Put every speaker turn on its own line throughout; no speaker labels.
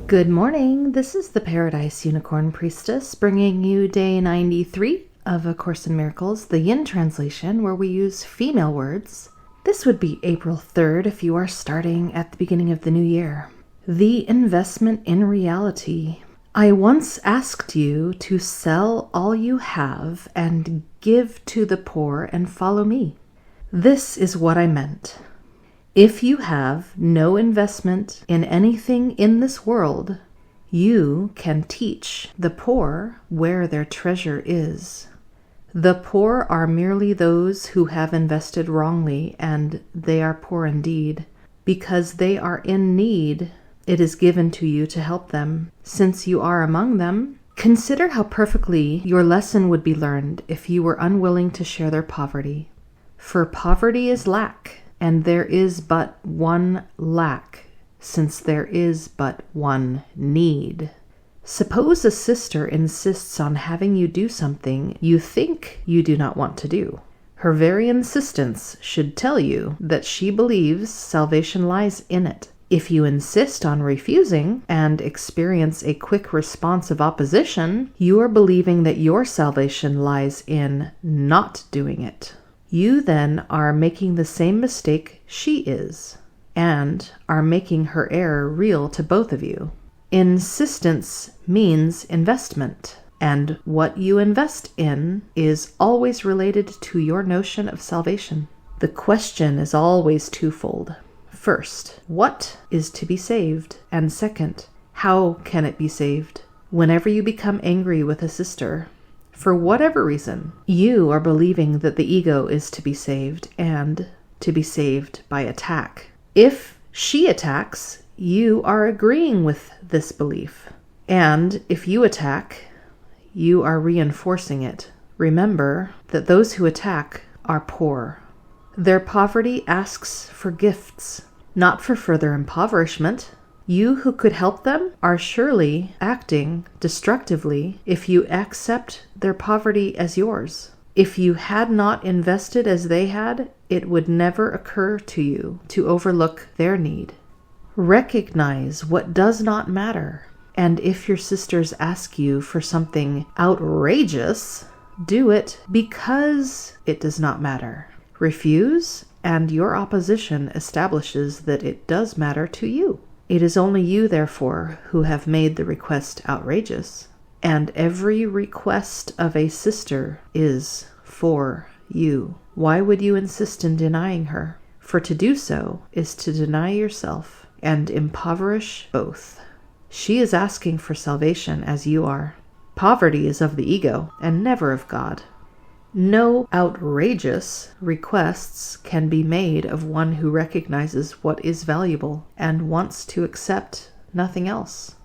Good morning. This is the Paradise Unicorn Priestess bringing you day 93 of A Course in Miracles, the Yin translation, where we use female words. This would be April 3rd if you are starting at the beginning of the new year. The investment in reality. I once asked you to sell all you have and give to the poor and follow me. This is what I meant. If you have no investment in anything in this world, you can teach the poor where their treasure is. The poor are merely those who have invested wrongly, and they are poor indeed. Because they are in need, it is given to you to help them. Since you are among them, consider how perfectly your lesson would be learned if you were unwilling to share their poverty. For poverty is lack. And there is but one lack, since there is but one need. Suppose a sister insists on having you do something you think you do not want to do. Her very insistence should tell you that she believes salvation lies in it. If you insist on refusing and experience a quick response of opposition, you are believing that your salvation lies in not doing it. You then are making the same mistake she is, and are making her error real to both of you. Insistence means investment, and what you invest in is always related to your notion of salvation. The question is always twofold. First, what is to be saved? And second, how can it be saved? Whenever you become angry with a sister, for whatever reason, you are believing that the ego is to be saved and to be saved by attack. If she attacks, you are agreeing with this belief. And if you attack, you are reinforcing it. Remember that those who attack are poor. Their poverty asks for gifts, not for further impoverishment. You who could help them are surely acting destructively if you accept their poverty as yours. If you had not invested as they had, it would never occur to you to overlook their need. Recognize what does not matter, and if your sisters ask you for something outrageous, do it because it does not matter. Refuse, and your opposition establishes that it does matter to you. It is only you, therefore, who have made the request outrageous, and every request of a sister is for you. Why would you insist in denying her? For to do so is to deny yourself and impoverish both. She is asking for salvation as you are. Poverty is of the ego and never of God. No outrageous requests can be made of one who recognizes what is valuable and wants to accept nothing else.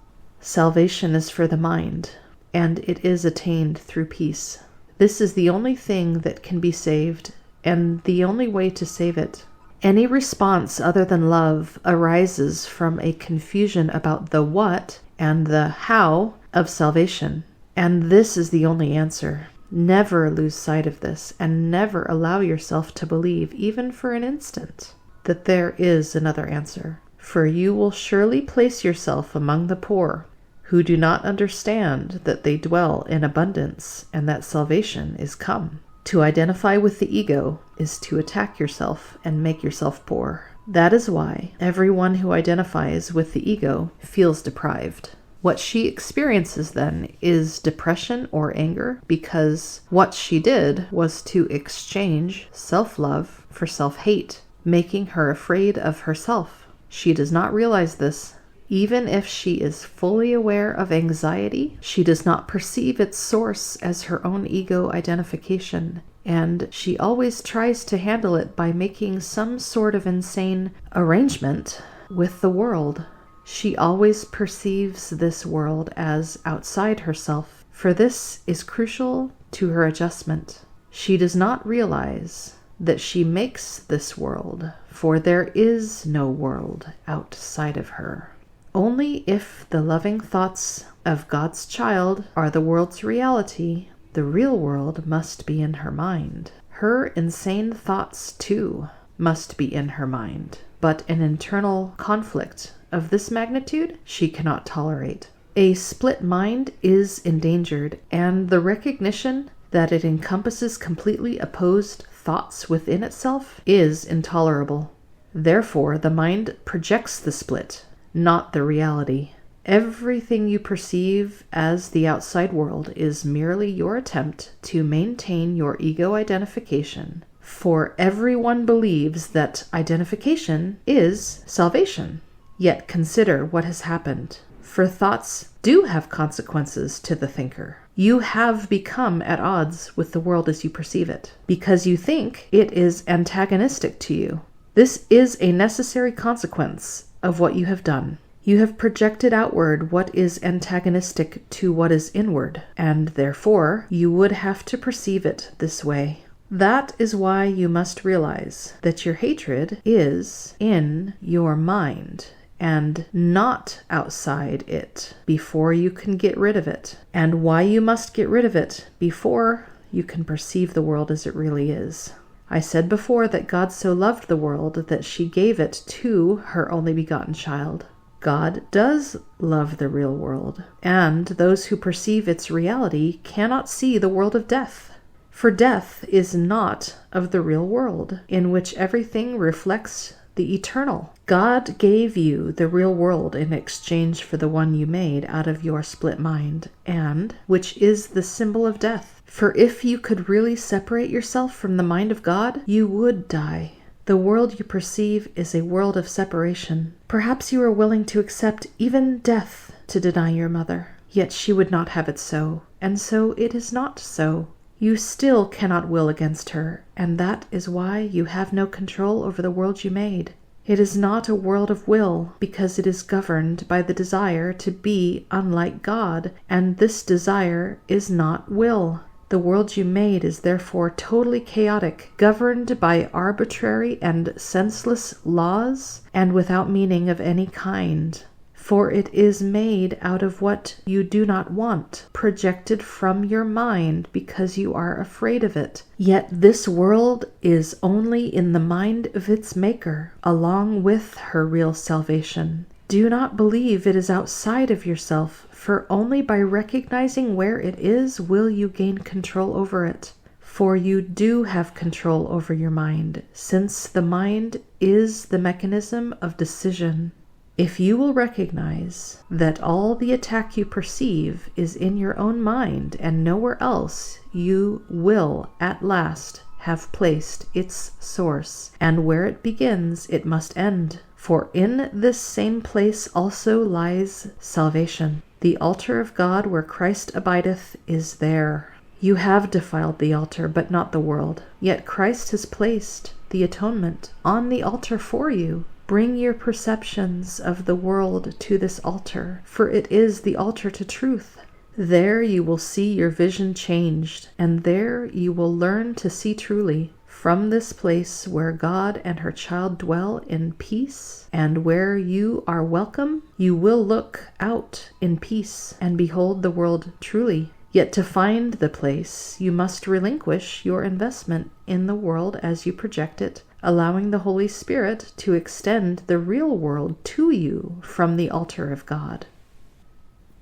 Salvation is for the mind, and it is attained through peace. This is the only thing that can be saved, and the only way to save it. Any response other than love arises from a confusion about the what and the how of salvation, and this is the only answer. Never lose sight of this, and never allow yourself to believe, even for an instant, that there is another answer. For you will surely place yourself among the poor, who do not understand that they dwell in abundance and that salvation is come. To identify with the ego is to attack yourself and make yourself poor. That is why everyone who identifies with the ego feels deprived. What she experiences then is depression or anger because what she did was to exchange self-love for self-hate, making her afraid of herself. She does not realize this. Even if she is fully aware of anxiety, she does not perceive its source as her own ego identification, and she always tries to handle it by making some sort of insane arrangement with the world. She always perceives this world as outside herself, for this is crucial to her adjustment. She does not realize that she makes this world, for there is no world outside of her. Only if the loving thoughts of God's child are the world's reality, the real world must be in her mind. Her insane thoughts, too, must be in her mind. But an internal conflict of this magnitude she cannot tolerate. A split mind is endangered, and the recognition that it encompasses completely opposed thoughts within itself is intolerable. Therefore, the mind projects the split, not the reality. Everything you perceive as the outside world is merely your attempt to maintain your ego identification, for everyone believes that identification is salvation. Yet consider what has happened, for thoughts do have consequences to the thinker. You have become at odds with the world as you perceive it, because you think it is antagonistic to you. This is a necessary consequence of what you have done. You have projected outward what is antagonistic to what is inward, and therefore you would have to perceive it this way. That is why you must realize that your hatred is in your mind and not outside it before you can get rid of it, and why you must get rid of it before you can perceive the world as it really is. I said before that God so loved the world that she gave it to her only begotten child. God does love the real world, and those who perceive its reality cannot see the world of death. For death is not of the real world, in which everything reflects the eternal. God gave you the real world in exchange for the one you made out of your split mind, and which is the symbol of death. For if you could really separate yourself from the mind of God, you would die. The world you perceive is a world of separation. Perhaps you are willing to accept even death to deny your mother, yet she would not have it so, and so it is not so. You still cannot will against her, and that is why you have no control over the world you made. It is not a world of will, because it is governed by the desire to be unlike God, and this desire is not will. The world you made is therefore totally chaotic, governed by arbitrary and senseless laws, and without meaning of any kind. For it is made out of what you do not want, projected from your mind because you are afraid of it. Yet this world is only in the mind of its maker, along with her real salvation. Do not believe it is outside of yourself, for only by recognizing where it is will you gain control over it. For you do have control over your mind, since the mind is the mechanism of decision. If you will recognize that all the attack you perceive is in your own mind and nowhere else, you will at last have placed its source, and where it begins it must end. For in this same place also lies salvation. The altar of God where Christ abideth is there. You have defiled the altar, but not the world. Yet Christ has placed the atonement on the altar for you. Bring your perceptions of the world to this altar, for it is the altar to truth. There you will see your vision changed, and there you will learn to see truly. From this place where God and her child dwell in peace, and where you are welcome, you will look out in peace and behold the world truly. Yet to find the place, you must relinquish your investment in the world as you project it, allowing the Holy Spirit to extend the real world to you from the altar of God.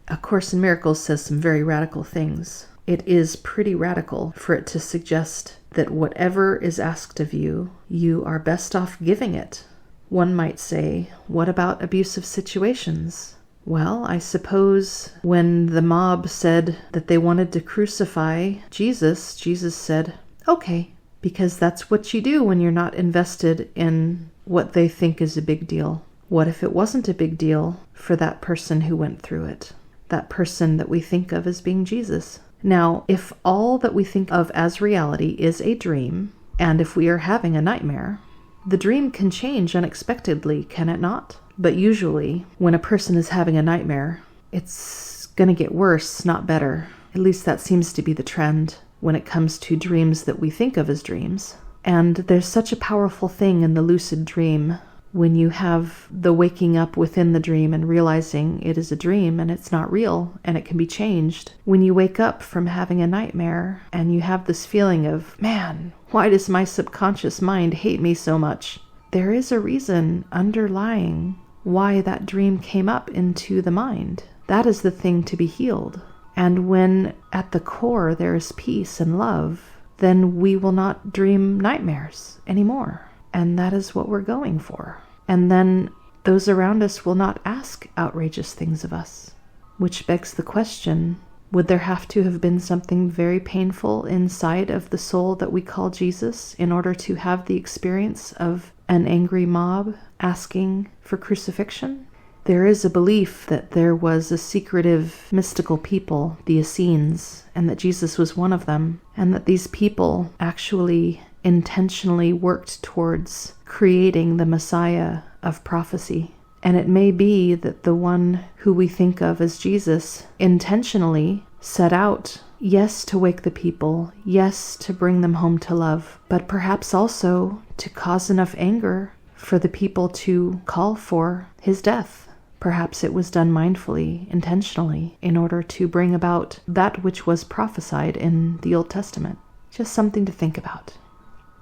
A Course in Miracles says some very radical things. It is pretty radical for it to suggest that whatever is asked of you, you are best off giving it. One might say, what about abusive situations? Well, I suppose when the mob said that they wanted to crucify Jesus, Jesus said, okay, because that's what you do when you're not invested in what they think is a big deal. What if it wasn't a big deal for that person who went through it? That person that we think of as being Jesus. Now, if all that we think of as reality is a dream, and if we are having a nightmare, the dream can change unexpectedly, can it not? But usually, when a person is having a nightmare, it's going to get worse, not better. At least that seems to be the trend when it comes to dreams that we think of as dreams. And there's such a powerful thing in the lucid dream when you have the waking up within the dream and realizing it is a dream and it's not real and it can be changed. When you wake up from having a nightmare and you have this feeling of, man, why does my subconscious mind hate me so much? There is a reason underlying why that dream came up into the mind. That is the thing to be healed. And when at the core there is peace and love, then we will not dream nightmares anymore. And that is what we're going for. And then those around us will not ask outrageous things of us. Which begs the question, would there have to have been something very painful inside of the soul that we call Jesus in order to have the experience of an angry mob asking for crucifixion? There is a belief that there was a secretive, mystical people, the Essenes, and that Jesus was one of them, and that these people actually intentionally worked towards creating the Messiah of prophecy. And it may be that the one who we think of as Jesus intentionally set out, yes, to wake the people, yes, to bring them home to love, but perhaps also to cause enough anger for the people to call for his death. Perhaps it was done mindfully, intentionally, in order to bring about that which was prophesied in the Old Testament. Just something to think about.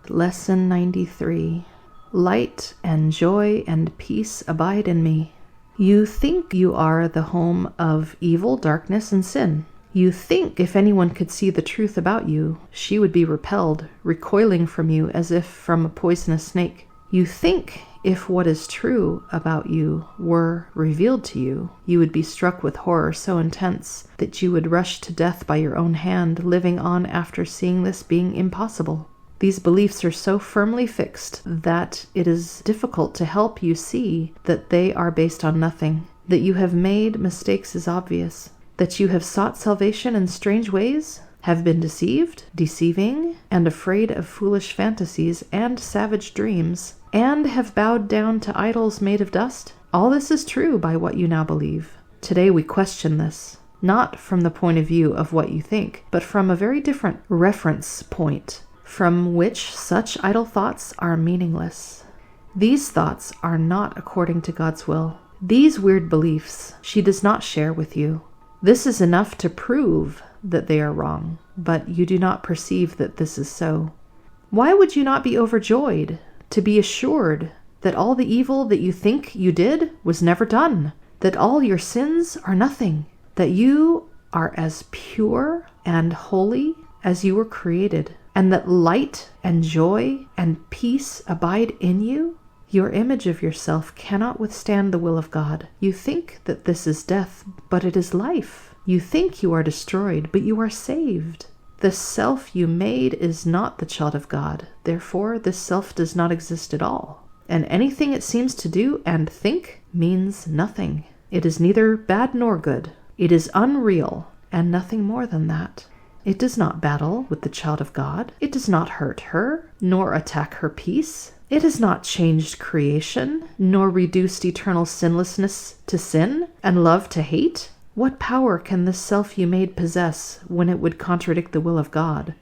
Lesson 93. Light and joy and peace abide in me. You think you are the home of evil, darkness, and sin. You think if anyone could see the truth about you, she would be repelled, recoiling from you as if from a poisonous snake. You think if what is true about you were revealed to you, you would be struck with horror so intense that you would rush to death by your own hand, living on after seeing this being impossible. These beliefs are so firmly fixed that it is difficult to help you see that they are based on nothing. That you have made mistakes is obvious. That you have sought salvation in strange ways, have been deceived, deceiving, and afraid of foolish fantasies and savage dreams, and have bowed down to idols made of dust. All this is true by what you now believe. Today we question this, not from the point of view of what you think, but from a very different reference point, from which such idle thoughts are meaningless. These thoughts are not according to God's will. These weird beliefs she does not share with you. This is enough to prove that they are wrong, but you do not perceive that this is so. Why would you not be overjoyed to be assured that all the evil that you think you did was never done, that all your sins are nothing, that you are as pure and holy as you were created, and that light and joy and peace abide in you? Your image of yourself cannot withstand the will of God. You think that this is death, but it is life. You think you are destroyed, but you are saved. The self you made is not the child of God. Therefore, this self does not exist at all. And anything it seems to do and think means nothing. It is neither bad nor good. It is unreal, and nothing more than that. It does not battle with the child of God. It does not hurt her, nor attack her peace. It has not changed creation, nor reduced eternal sinlessness to sin, and love to hate. What power can this self you made possess when it would contradict the will of God?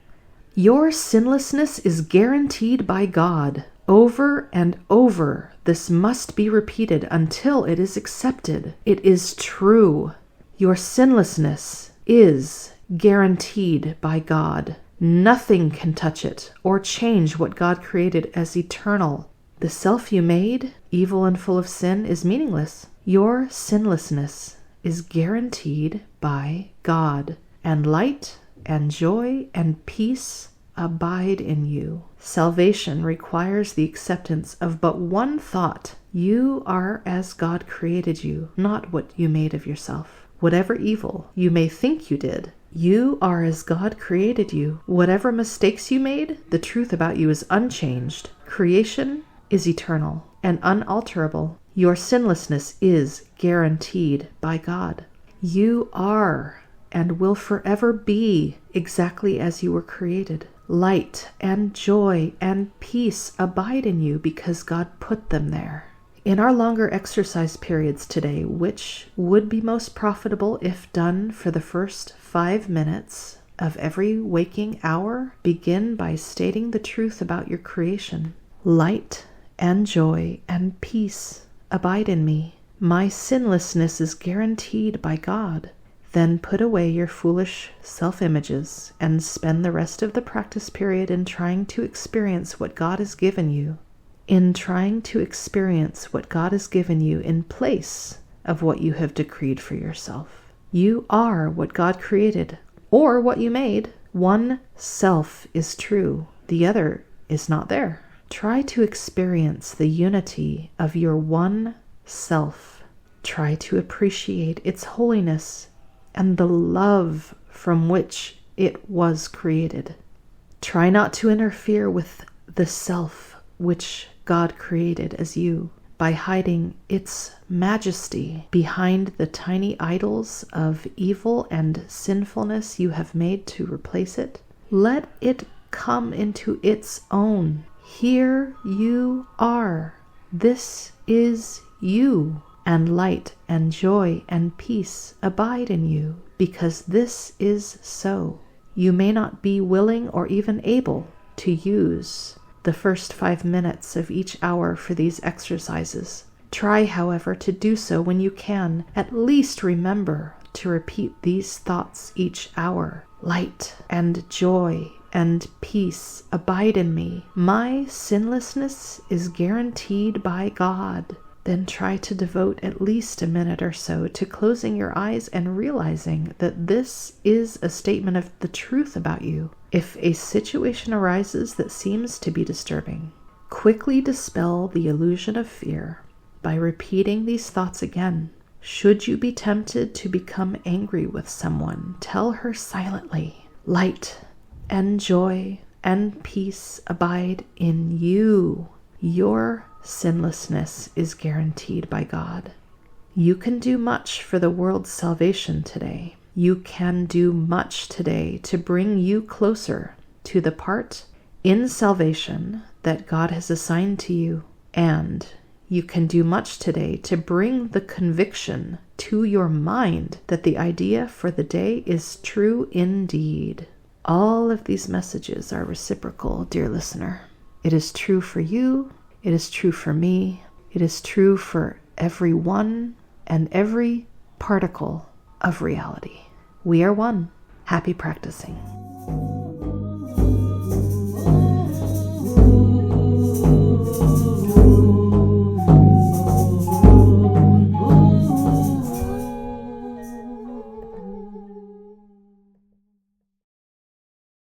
Your sinlessness is guaranteed by God. Over and over, this must be repeated until it is accepted. It is true. Your sinlessness is guaranteed by God. Nothing can touch it or change what God created as eternal. The self you made, evil and full of sin, is meaningless. Your sinlessness is guaranteed by God, and light and joy and peace abide in you. Salvation requires the acceptance of but one thought. You are as God created you, not what you made of yourself. Whatever evil you may think you did, you are as God created you. Whatever mistakes you made, the truth about you is unchanged. Creation is eternal and unalterable. Your sinlessness is guaranteed by God. You are and will forever be exactly as you were created. Light and joy and peace abide in you because God put them there. In our longer exercise periods today, which would be most profitable if done for the first 5 minutes of every waking hour, begin by stating the truth about your creation. Light and joy and peace abide in me. My sinlessness is guaranteed by God. Then put away your foolish self-images and spend the rest of the practice period in trying to experience what God has given you. in trying to experience what God has given you in place of what you have decreed for yourself. You are what God created, or what you made. One self is true, the other is not there. Try to experience the unity of your one self. Try to appreciate its holiness and the love from which it was created. Try not to interfere with the self which God created as you by hiding its majesty behind the tiny idols of evil and sinfulness you have made to replace it. Let it come into its own. Here you are. This is you. And light and joy and peace abide in you, because this is so. You may not be willing or even able to use the first 5 minutes of each hour for these exercises. Try, however, to do so when you can. At least remember to repeat these thoughts each hour. Light and joy and peace abide in me. My sinlessness is guaranteed by God. Then try to devote at least a minute or so to closing your eyes and realizing that this is a statement of the truth about you. If a situation arises that seems to be disturbing, quickly dispel the illusion of fear by repeating these thoughts again. Should you be tempted to become angry with someone, tell her silently, light and joy and peace abide in you. Your sinlessness is guaranteed by God. You can do much for the world's salvation today. You can do much today to bring you closer to the part in salvation that God has assigned to you. And you can do much today to bring the conviction to your mind that the idea for the day is true indeed. All of these messages are reciprocal, dear listener. It is true for you. It is true for me. It is true for everyone and every particle of reality. We are one. Happy practicing.